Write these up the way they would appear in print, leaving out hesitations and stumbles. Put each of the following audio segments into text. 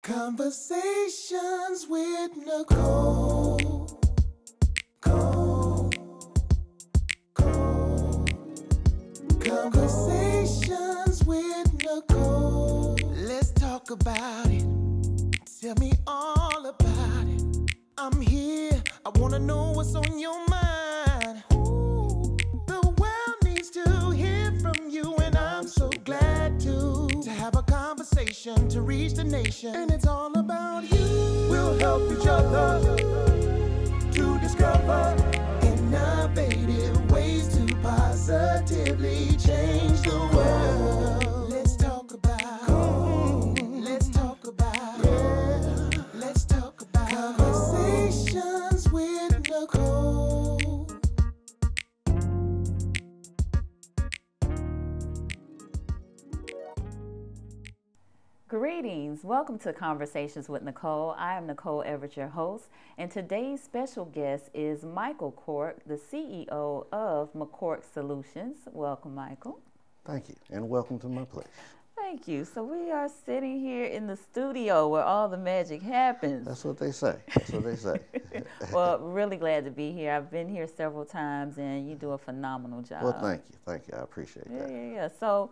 Conversations with Nicole. Conversations with Nicole. Let's talk about it. Tell me all about it. I'm here. I wanna know what's on your mind. Ooh, the world needs to hear from you, and I'm so glad to have a conversation to reach the nation. And it's all about you. We'll help each other to discover innovative ways to positively change the world. Let's talk about, let's talk about, yeah. Let's talk about conversations with Nicole. Greetings. Welcome to Conversations with Nicole. I am Nicole Everett, your host, and today's special guest is MACORK, the CEO of MACORK Solutions. Welcome, Michael. Thank you, and welcome to my place. Thank you. So we are sitting here in the studio where all the magic happens. That's what they say. That's what they say. Well, really glad to be here. I've been here several times, and you do a phenomenal job. Well, thank you. Thank you. I appreciate that. Yeah. So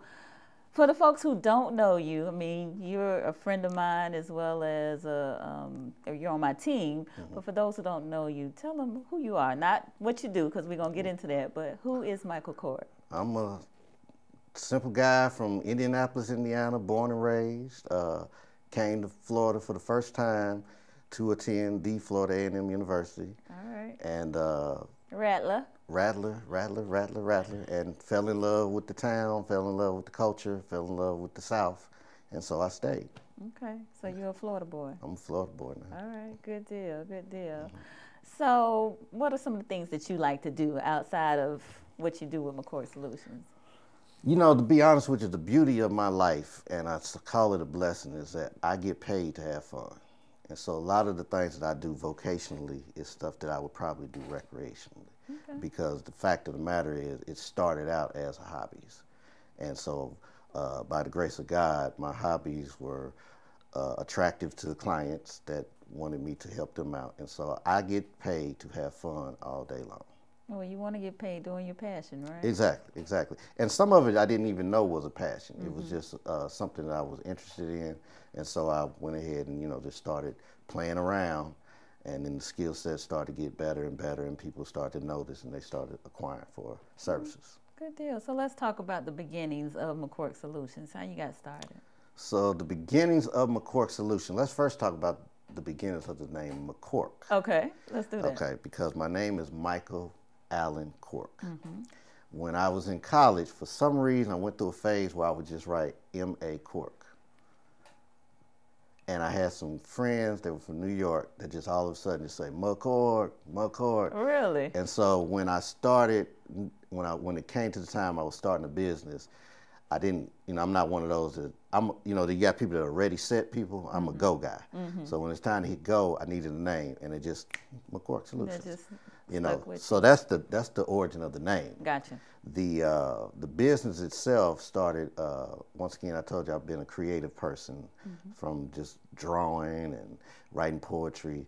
for the folks who don't know you, I mean, you're a friend of mine as well as you're on my team. Mm-hmm. But for those who don't know you, tell them who you are. Not what you do, because we're going to get into that, but who is MACORK? I'm a simple guy from Indianapolis, Indiana, born and raised. Came to Florida for the first time to attend the Florida A&M University. All right. And Rattler, and fell in love with the town, fell in love with the culture, fell in love with the South, and so I stayed. Okay, so you're a Florida boy. I'm a Florida boy now. All right, good deal, good deal. Mm-hmm. So what are some of the things that you like to do outside of what you do with MACORK Solutions? You know, to be honest with you, the beauty of my life, and I call it a blessing, is that I get paid to have fun. And so a lot of the things that I do vocationally is stuff that I would probably do recreationally. Okay. Because the fact of the matter is, it started out as hobbies. And so by the grace of God, my hobbies were attractive to the clients that wanted me to help them out. And so I get paid to have fun all day long. Well, you want to get paid doing your passion, right? Exactly. And some of it I didn't even know was a passion. Mm-hmm. It was just something that I was interested in. And so I went ahead and, just started playing around. And then the skill set started to get better and better, and people started to notice, and they started acquiring for services. Good deal. So let's talk about the beginnings of MACORK Solutions. How you got started? So the beginnings of MACORK Solutions. Let's first talk about the beginnings of the name MACORK. Okay, let's do that. Okay, because my name is Michael Allen Cork. Mm-hmm. When I was in college, for some reason, I went through a phase where I would just write MACORK. And I had some friends that were from New York that just all of a sudden just say, MACORK. Really? And so when I started, when it came to the time I was starting a business, I didn't, I'm not one of those that, you got people that are ready, set people. I'm a go guy. Mm-hmm. So when it's time to hit go, I needed a name, and it just, MACORK Solutions. So that's the origin of the name. Gotcha. The business itself started, once again, I told you I've been a creative person, mm-hmm. from just drawing and writing poetry.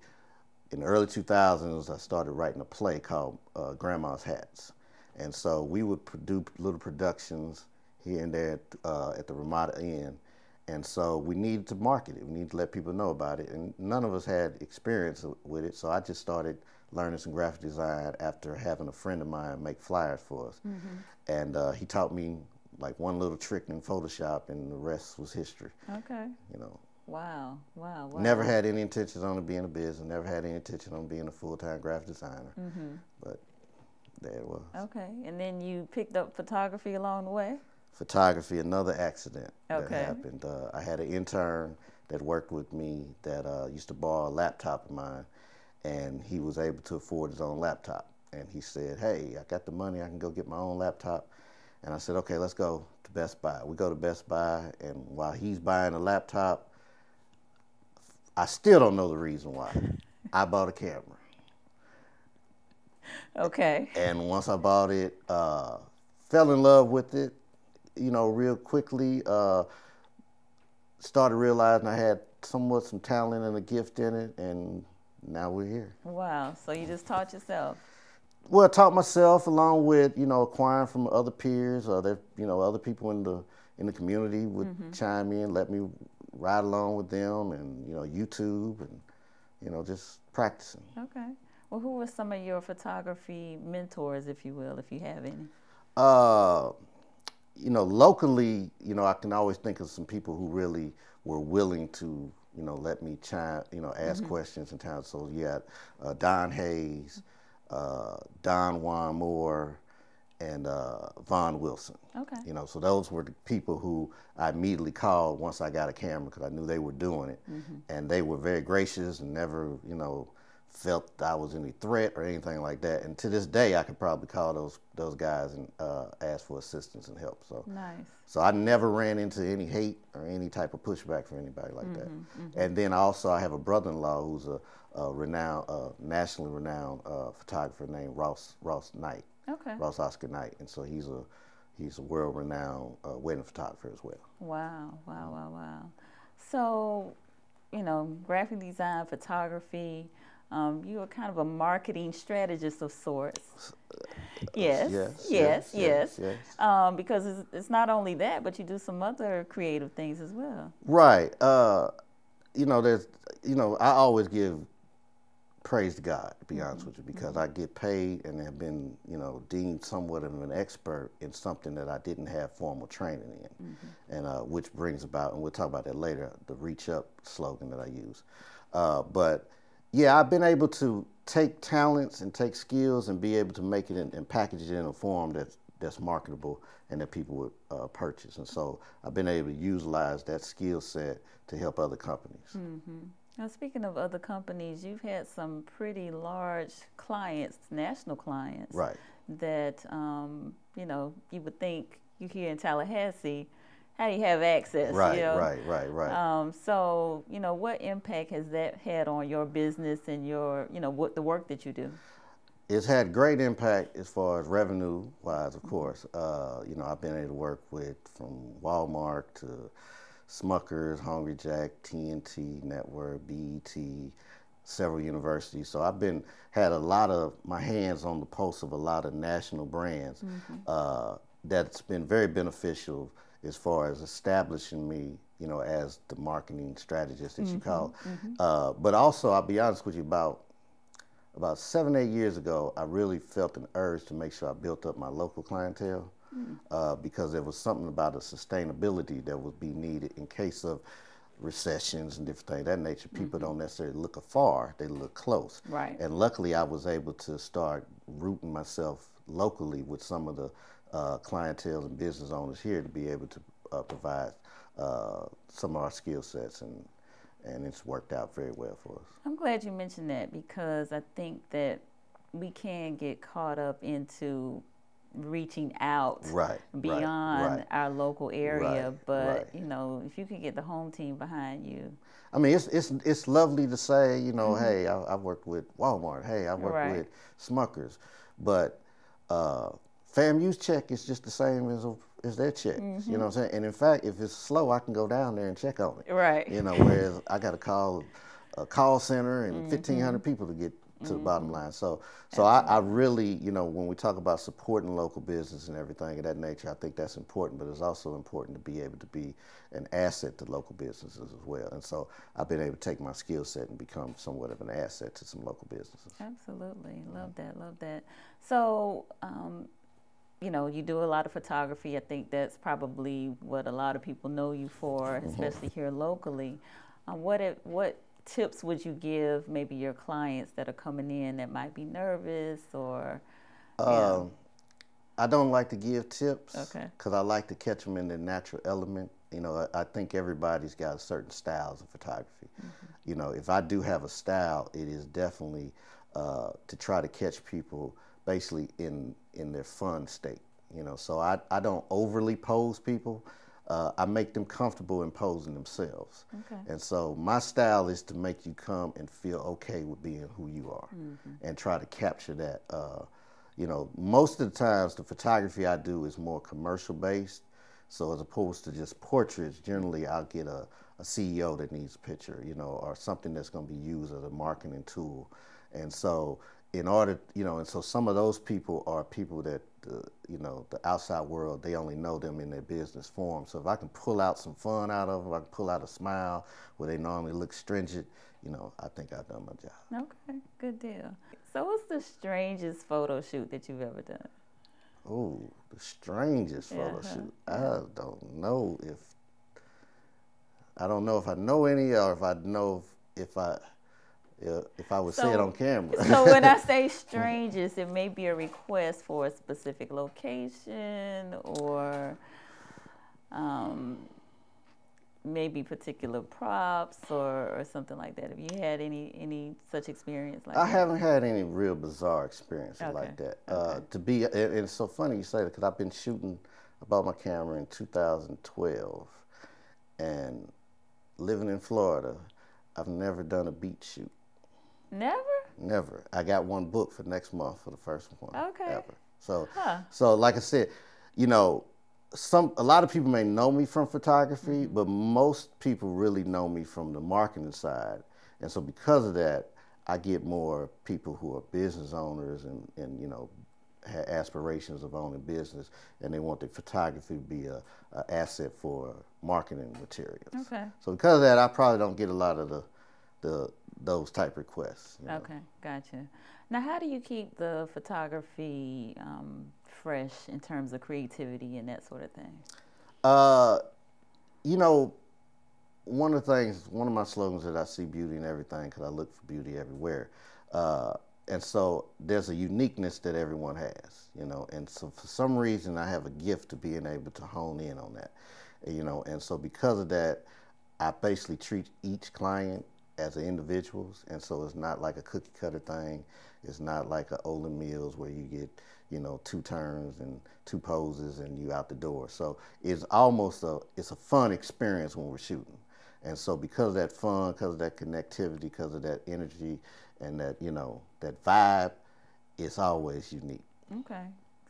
In the early 2000s, I started writing a play called Grandma's Hats. And so we would do little productions here and there at the Ramada Inn. And so we needed to market it. We needed to let people know about it. And none of us had experience with it, so I just started learning some graphic design after having a friend of mine make flyers for us. Mm-hmm. And he taught me like one little trick in Photoshop, and the rest was history. Okay. Wow. Never had any intentions on it being a business, never had any intention on being a full-time graphic designer. Mm-hmm. But there it was. Okay, and then you picked up photography along the way? Photography, another accident that happened. I had an intern that worked with me that used to borrow a laptop of mine, and he was able to afford his own laptop. And he said, hey, I got the money, I can go get my own laptop. And I said, okay, let's go to Best Buy. We go to Best Buy, and while he's buying a laptop, I still don't know the reason why. I bought a camera. Okay. And once I bought it, fell in love with it, real quickly. Started realizing I had somewhat some talent and a gift in it, and now we're here. Wow. So you just taught yourself? Well, I taught myself along with, acquiring from other peers, or other people in the community would chime in, let me ride along with them, and, YouTube, and, just practicing. Okay. Well, who were some of your photography mentors, if you will, if you have any? Locally, I can always think of some people who really were willing to, let me ask questions and time. So Don Hayes, Don Juan Moore, and Vaughn Wilson. Okay. So those were the people who I immediately called once I got a camera, because I knew they were doing it, and they were very gracious and never, felt I was any threat or anything like that. And to this day, I could probably call those guys and ask for assistance and help. So nice. So I never ran into any hate or any type of pushback from anybody like that. And then also I have a brother-in-law who's a renowned, nationally renowned photographer named Ross Knight. Okay. Ross Oscar Knight, and so he's a world-renowned wedding photographer as well. Wow, wow, wow, wow. So, graphic design, photography. You are kind of a marketing strategist of sorts. Yes. Because it's not only that, but you do some other creative things as well. Right. I always give praise to God, to be honest with you, because I get paid and have been, deemed somewhat of an expert in something that I didn't have formal training in, and which brings about, and we'll talk about that later, the Reach Up slogan that I use. But yeah, I've been able to take talents and take skills and be able to make it and package it in a form that's marketable and that people would purchase. And so I've been able to utilize that skill set to help other companies. Now, speaking of other companies, you've had some pretty large clients, national clients, Right. that, you would think you here in Tallahassee, how do you have access? Right, right. So, what impact has that had on your business and your, the work that you do? It's had great impact as far as revenue-wise, of course. I've been able to work with from Walmart to Smuckers, Hungry Jack, TNT Network, BET, several universities. So I've had a lot of my hands on the pulse of a lot of national brands. That's been very beneficial as far as establishing me, as the marketing strategist that you call. But also, I'll be honest with you, about 7, 8 years ago, I really felt an urge to make sure I built up my local clientele, because there was something about the sustainability that would be needed in case of recessions and different things of that nature. People don't necessarily look afar, they look close. Right. And luckily, I was able to start rooting myself locally with some of the clientele and business owners here to be able to provide some of our skill sets, and it's worked out very well for us. I'm glad you mentioned that, because I think that we can get caught up into reaching out beyond our local area, but if you can get the home team behind you. I mean, it's lovely to say, hey, I've worked with Walmart, hey, I've worked with Smuckers, but FAMU's check is just the same as their check. You know what I'm saying? And in fact, if it's slow, I can go down there and check on it. Right. Whereas I got to call a call center and 1,500 people to get to the bottom line. So I really, when we talk about supporting local business and everything of that nature, I think that's important, but it's also important to be able to be an asset to local businesses as well. And so I've been able to take my skill set and become somewhat of an asset to some local businesses. Absolutely. Love that. So, you do a lot of photography. I think that's probably what a lot of people know you for, especially here locally. What tips would you give maybe your clients that are coming in that might be nervous or? I don't like to give tips, okay, because I like to catch them in their natural element. I think everybody's got certain styles of photography. If I do have a style, it is definitely to try to catch people basically in their fun state. So I don't overly pose people. I make them comfortable in posing themselves. Okay. And so my style is to make you come and feel okay with being who you are, and try to capture that. Most of the times the photography I do is more commercial based. So as opposed to just portraits, generally I'll get a a CEO that needs a picture, you know, or something that's going to be used as a marketing tool. And so in order, you know, and so some of those people are people that, you know, the outside world, they only know them in their business form. So if I can pull out some fun out of them, I can pull out a smile where they normally look stringent, you know, I think I've done my job. Okay, good deal. So what's the strangest photo shoot that you've ever done? Oh, the strangest photo shoot. I don't know if I know any, or if I know if I would say it on camera. So when I say strangest, it may be a request for a specific location, or maybe particular props or something like that. Have you had any such experience like that? I haven't had any real bizarre experiences like that. And it's so funny you say that, because I've been shooting, I bought my camera in 2012, and living in Florida, I've never done a beach shoot. Never? Never. I got one booked for next month for the first one ever. So, so like I said, you know, a lot of people may know me from photography, but most people really know me from the marketing side. And so because of that, I get more people who are business owners and you know, have aspirations of owning business, and they want the photography to be a asset for marketing materials. Okay. So because of that, I probably don't get a lot of those type requests. You know? Okay, gotcha. Now, how do you keep the photography fresh in terms of creativity and that sort of thing? You know, one of my slogans is I see beauty in everything, because I look for beauty everywhere. And so there's a uniqueness that everyone has, you know, and so for some reason I have a gift to being able to hone in on that, you know, and so because of that, I basically treat each client as an individuals, and so it's not like a cookie cutter thing. It's not like a Olin Mills where you get, you know, 2 turns and 2 poses and you out the door. So it's almost it's a fun experience when we're shooting. And so because of that fun, because of that connectivity, because of that energy and that, you know, that vibe, it's always unique. Okay.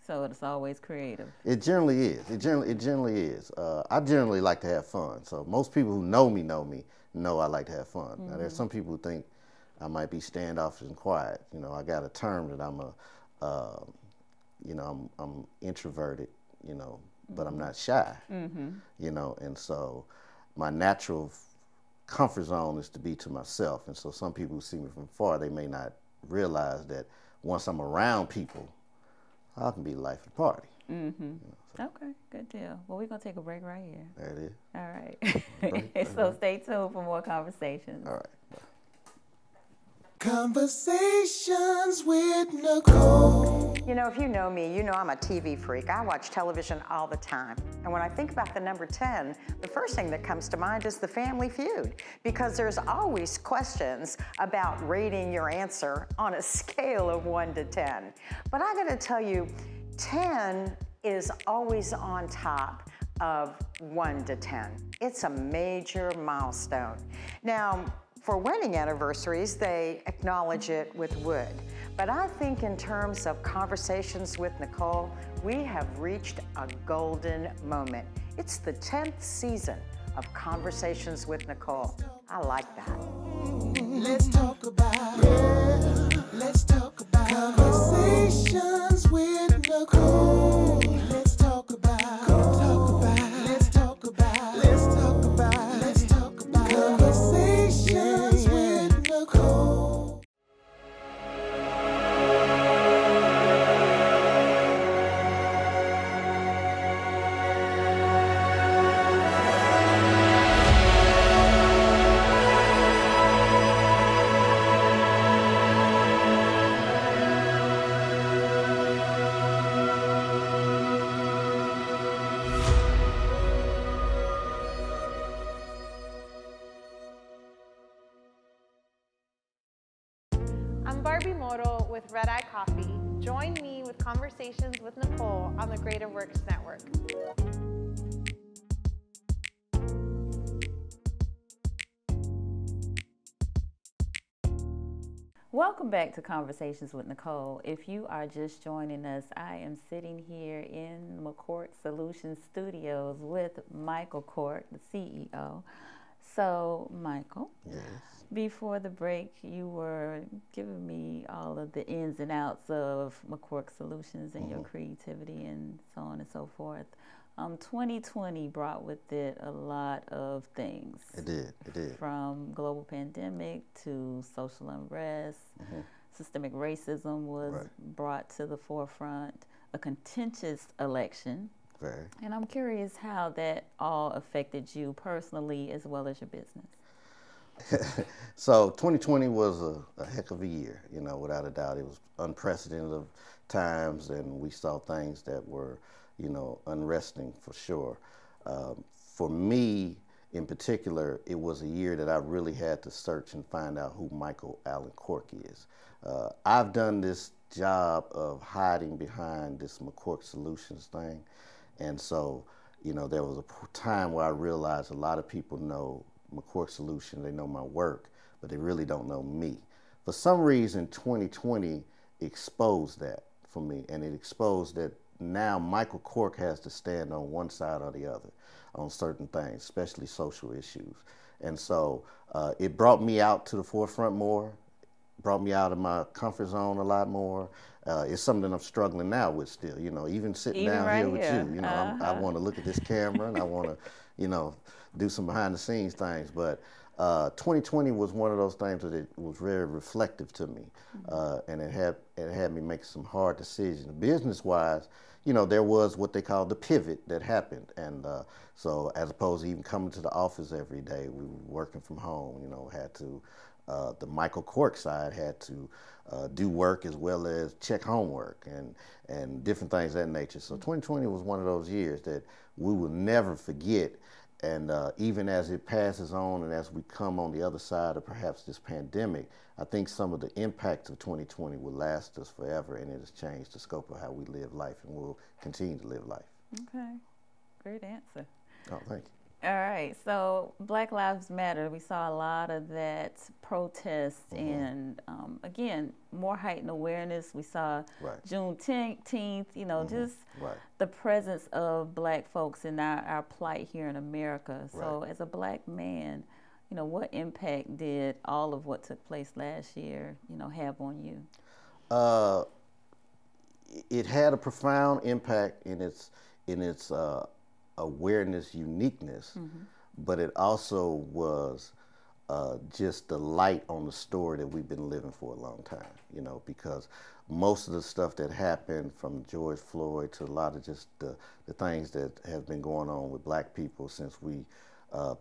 So it's always creative. It generally is. It generally is. I generally like to have fun. So most people who know me know I like to have fun. Now, there's some people who think I might be standoffish and quiet. You know, I got a term that I'm introverted, you know, but I'm not shy, you know, and so my natural comfort zone is to be to myself. And so some people who see me from far, they may not realize that once I'm around people, I can be the life of the party. You know, so. Okay, good deal. Well, we're going to take a break right here. There it is. All right. So stay tuned for more conversations. All right. Conversations with Nicole. You know, if you know me, you know I'm a TV freak. I watch television all the time. And when I think about the number 10, the first thing that comes to mind is the Family Feud, because there's always questions about rating your answer on a scale of 1 to 10. But I gotta tell you, 10 is always on top of 1 to 10. It's a major milestone. Now, for wedding anniversaries, they acknowledge it with wood. But I think in terms of Conversations with Nicole, we have reached a golden moment. It's the 10th season of Conversations with Nicole. I like that. Let's talk about it. Let's talk about Conversations with Nicole. Let's talk about let's talk about Conversations with Nicole. With Red Eye Coffee. Join me with Conversations with Nicole on the Greater Works Network. Welcome back to Conversations with Nicole. If you are just joining us, I am sitting here in MACORK Solutions Studios with Michael Cork, the CEO. So, Michael, Yes. before the break, you were giving me all of the ins and outs of MACORK Solutions and your creativity and so on and so forth. 2020 brought with it a lot of things. It did. It did. From global pandemic to social unrest, systemic racism was brought to the forefront, a contentious election. Very. And I'm curious how that all affected you personally as well as your business. So 2020 was a heck of a year, you know, without a doubt. It was unprecedented of times, and we saw things that were, you know, unresting for sure. For me, in particular, it was a year that I really had to search and find out who Michael Allen Cork is. I've done this job of hiding behind this MACORK Solutions thing, and so, you know, there was a time where I realized a lot of people know MACORK Solution, they know my work, but they really don't know me. For some reason, 2020 exposed that for me, and it exposed that now Michael Cork has to stand on one side or the other on certain things, especially social issues. And so it brought me out to the forefront more, brought me out of my comfort zone a lot more. It's something I'm struggling now with still, you know, even sitting down right here with here. you, you know, I want to look at this camera and I want to, you know, do some behind the scenes things. But 2020 was one of those things that it was very reflective to me. And it had me make some hard decisions. Business wise, you know, there was what they call the pivot that happened. And so as opposed to even coming to the office every day, we were working from home, you know, had to, the Michael Cork side had to do work as well as check homework and different things of that nature. So 2020 was one of those years that we will never forget. And even as it passes on and as we come on the other side of perhaps this pandemic, I think some of the impacts of 2020 will last us forever, and it has changed the scope of how we live life, and we'll continue to live life. Okay, great answer. Oh, thank you. All right, so Black Lives Matter, we saw a lot of that protest and, again, more heightened awareness. We saw Juneteenth, you know, just the presence of Black folks in our plight here in America. So as a Black man, you know, what impact did all of what took place last year, you know, have on you? It had a profound impact in its awareness, uniqueness, but it also was just the light on the story that we've been living for a long time, you know, because most of the stuff that happened from George Floyd to a lot of just the things that have been going on with Black people since we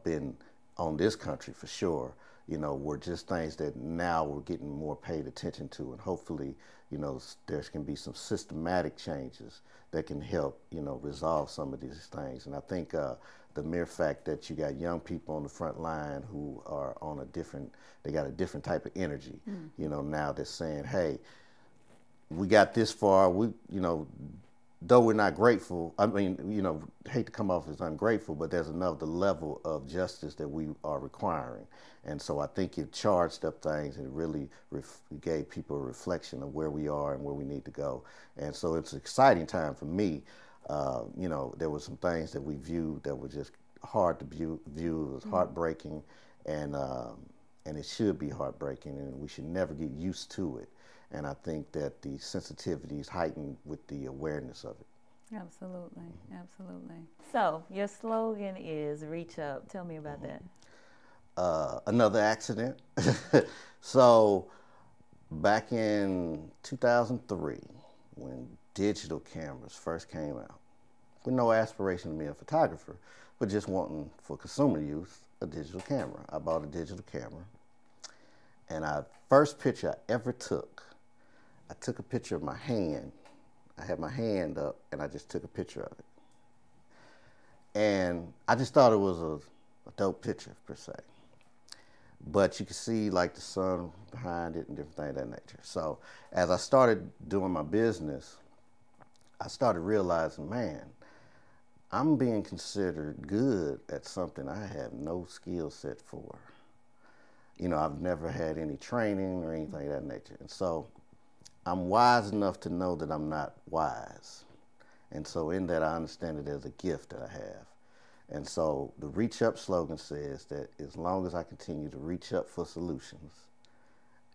been on this country for sure, you know, were just things that now we're getting more paid attention to, and hopefully, you know, there can be some systematic changes that can help, you know, resolve some of these things. And I think the mere fact that you got young people on the front line who are on they got a different type of energy, you know, now they're saying, hey, we got this far, you know, though we're not grateful, I mean, you know, hate to come off as ungrateful, but there's another level of justice that we are requiring. And so I think it charged up things and really gave people a reflection of where we are and where we need to go. And so it's an exciting time for me. You know, there were some things that we viewed that were just hard to view. It was heartbreaking, and it should be heartbreaking, and we should never get used to it. And I think that the sensitivity is heightened with the awareness of it. Absolutely, absolutely. So your slogan is reach up. Tell me about that. Another accident. So back in 2003, when digital cameras first came out, with no aspiration to be a photographer, but just wanting for consumer use a digital camera. I bought a digital camera, and the first picture I ever took, I took a picture of my hand. I had my hand up, and I just took a picture of it. And I just thought it was a dope picture, per se. But you could see like the sun behind it and different things of that nature. So as I started doing my business, I started realizing, man, I'm being considered good at something I have no skill set for. You know, I've never had any training or anything of that nature. And so I'm wise enough to know that I'm not wise. And so in that, I understand it as a gift that I have. And so the Reach Up slogan says that as long as I continue to reach up for solutions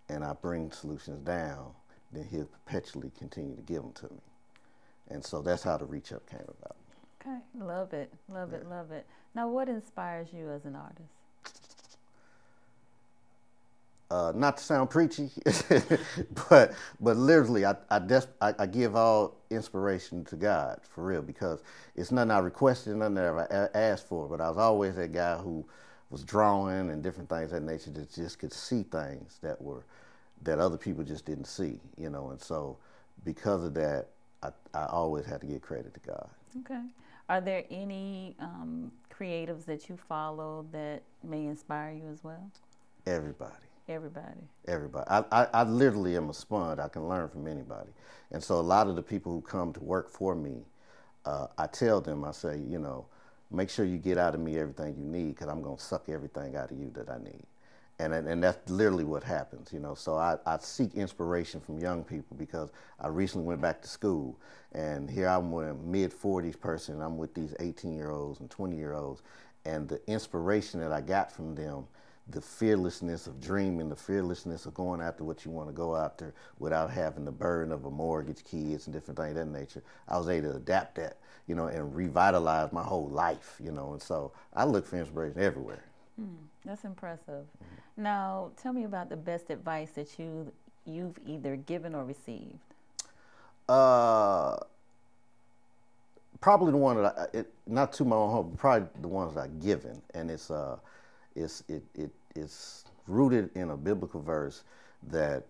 and I bring solutions down, then he'll perpetually continue to give them to me. And so that's how the Reach Up came about. Okay, love it, love it, love it. Now, what inspires you as an artist? Not to sound preachy, but literally, I give all inspiration to God, for real, because it's nothing I requested, nothing that I asked for, but I was always that guy who was drawing and different things of that nature that just could see things that other people just didn't see, you know, and so because of that, I always had to give credit to God. Okay. Are there any creatives that you follow that may inspire you as well? Everybody. Everybody. I literally am a sponge. I can learn from anybody. And so a lot of the people who come to work for me, I tell them, I say, you know, make sure you get out of me everything you need because I'm going to suck everything out of you that I need. And that's literally what happens, you know. So I seek inspiration from young people because I recently went back to school. And here I'm with a mid-40s person. And I'm with these 18-year-olds and 20-year-olds. And the inspiration that I got from them, the fearlessness of dreaming, the fearlessness of going after what you want to go after without having the burden of a mortgage, kids, and different things of that nature. I was able to adapt that, you know, and revitalize my whole life, you know. And so I look for inspiration everywhere. That's impressive. Now, tell me about the best advice that you've either given or received. Probably the one that not to my own home, but probably the ones that I've given, and it's rooted in a biblical verse that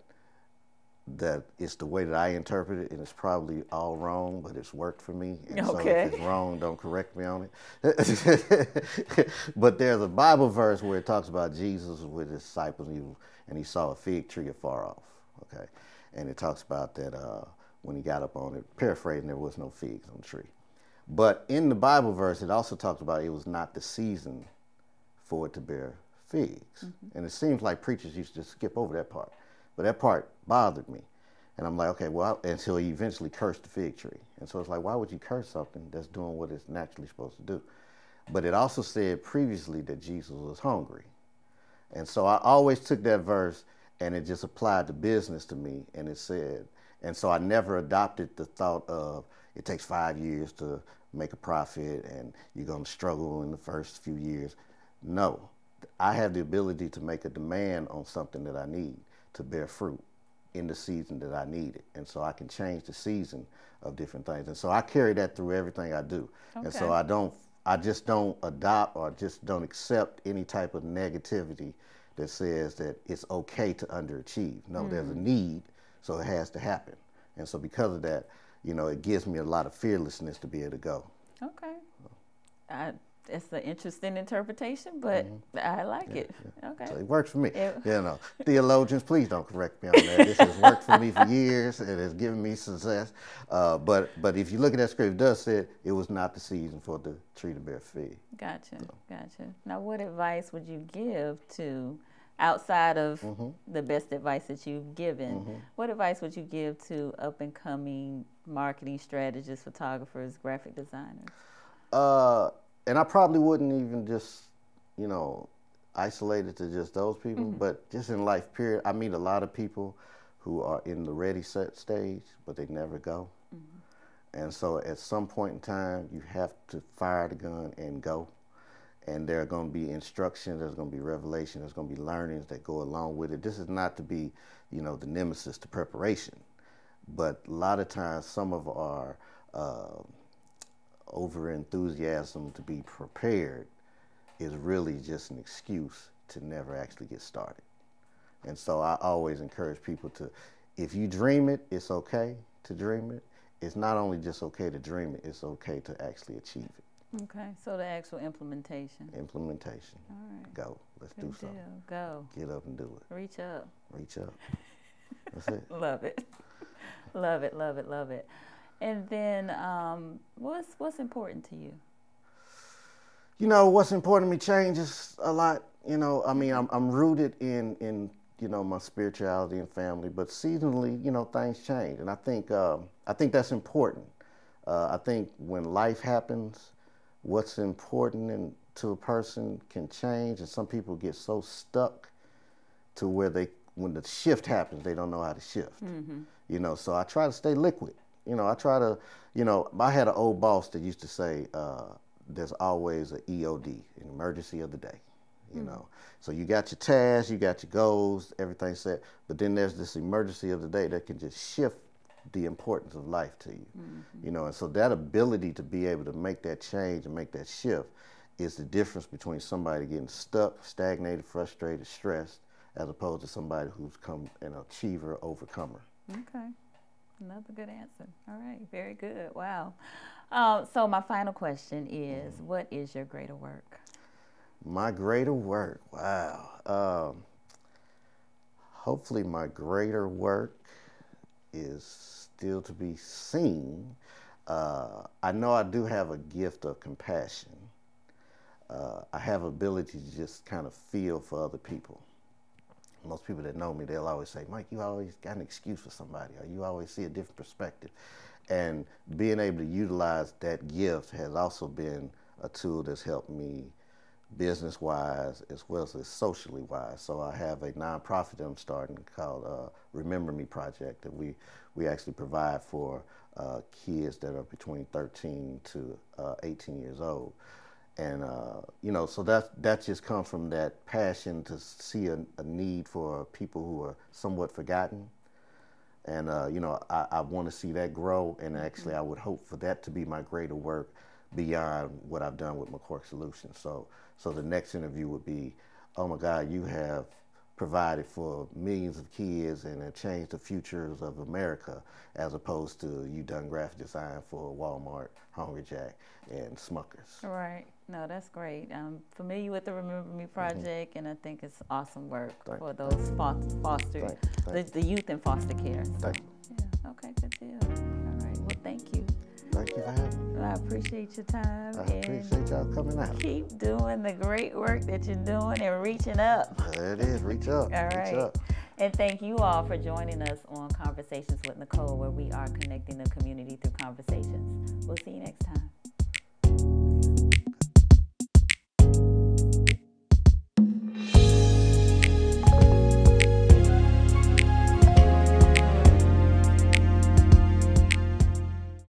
it's the way that I interpret it, and it's probably all wrong, but it's worked for me. And okay. So if it's wrong, don't correct me on it. But there's a Bible verse where it talks about Jesus with his disciples, and he saw a fig tree afar off. Okay, and it talks about that when he got up on it, paraphrasing, there was no figs on the tree. But in the Bible verse, it also talks about it was not the season for it to bear figs. And it seems like preachers used to just skip over that part. But that part bothered me. And I'm like, okay, well, until he eventually cursed the fig tree. And so it's like, why would you curse something that's doing what it's naturally supposed to do? But it also said previously that Jesus was hungry. And so I always took that verse and it just applied to business to me. And it said, and so I never adopted the thought of it takes 5 years to make a profit and you're going to struggle in the first few years. No, I have the ability to make a demand on something that I need to bear fruit in the season that I need it. And so I can change the season of different things. And so I carry that through everything I do. Okay. And so I just don't adopt or just don't accept any type of negativity that says that it's okay to underachieve. No, there's a need, so it has to happen. And so because of that, you know, it gives me a lot of fearlessness to be able to go. Okay. It's an interesting interpretation, but I like it. Yeah. Okay. So it works for me. You know, theologians, please don't correct me on that. This has worked for me for years. It has given me success. But if you look at that scripture, it does say it was not the season for the tree to bear fig. Gotcha. Now, what advice would you give to, outside of the best advice that you've given, what advice would you give to up-and-coming marketing strategists, photographers, graphic designers? And I probably wouldn't even just, you know, isolate it to just those people, but just in life, period. I meet a lot of people who are in the ready set stage, but they never go. And so at some point in time, you have to fire the gun and go. And there are going to be instruction, there's going to be revelation, there's going to be learnings that go along with it. This is not to be, you know, the nemesis to preparation. But a lot of times, some of our over enthusiasm to be prepared is really just an excuse to never actually get started. And so I always encourage people to, if you dream it, it's okay to dream it. It's not only just okay to dream it, it's okay to actually achieve it. Okay, so the actual implementation. Implementation. All right. Go. Let's Good do something. deal. Go. Get up and do it. Reach up. Reach up. That's it. Love it. Love it, love it, love it. And then what's important to you? You know, what's important to me changes a lot. You know, I mean, I'm rooted in you know, my spirituality and family, but seasonally, you know, things change. And I think that's important. I think when life happens, what's important to a person can change, and some people get so stuck to where when the shift happens, they don't know how to shift. You know, so I try to stay liquid. You know, I try to, you know, I had an old boss that used to say, there's always an EOD, an emergency of the day. You know, so you got your tasks, you got your goals, everything set, but then there's this emergency of the day that can just shift the importance of life to you. You know, and so that ability to be able to make that change and make that shift is the difference between somebody getting stuck, stagnated, frustrated, stressed, as opposed to somebody who's come an achiever, overcomer. Okay, another good answer. All right, very good. Wow. So my final question is, what is your greater work? My greater work, wow. Hopefully my greater work is still to be seen. I know I do have a gift of compassion. I have ability to just kind of feel for other people. Most people that know me, they'll always say, Mike, you always got an excuse for somebody, or you always see a different perspective. And being able to utilize that gift has also been a tool that's helped me business-wise as well as socially wise. So I have a nonprofit that I'm starting called Remember Me Project, that we actually provide for kids that are between 13 to 18 years old. And, you know, so that just comes from that passion to see a need for people who are somewhat forgotten. And, you know, I want to see that grow. And actually, I would hope for that to be my greater work beyond what I've done with MACORK Solutions. So the next interview would be, oh my God, you have provided for millions of kids and have changed the futures of America, as opposed to you done graphic design for Walmart, Hungry Jack, and Smuckers. Right. No, that's great. I'm familiar with the Remember Me Project, and I think it's awesome work for those foster, the youth in foster care. So, Thank you. Yeah. Okay, good deal. All right. Well, thank you. Thank you for having me. I appreciate your time. I appreciate y'all coming out. Keep doing the great work that you're doing and reaching up. There it is. Reach up. All right. Reach up. And thank you all for joining us on Conversations with Nicole, where we are connecting the community through conversations. We'll see you next time.